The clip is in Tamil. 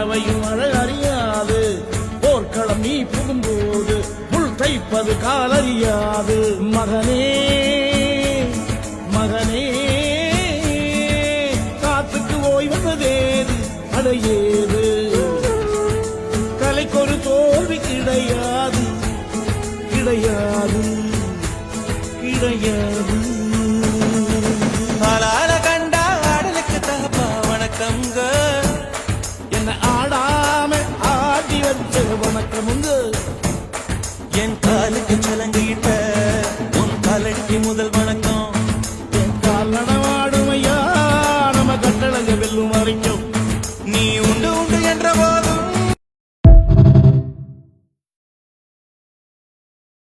பறவையும் அழகறியாது. போர்க்களம் நீ புகும்போது முள் தைப்பது காலறியாது. மகனே மகனே காத்துக்கு ஓய்வதேது அடையேது. கலைக்கொரு தோல்வி கிடையாது கிடையாது.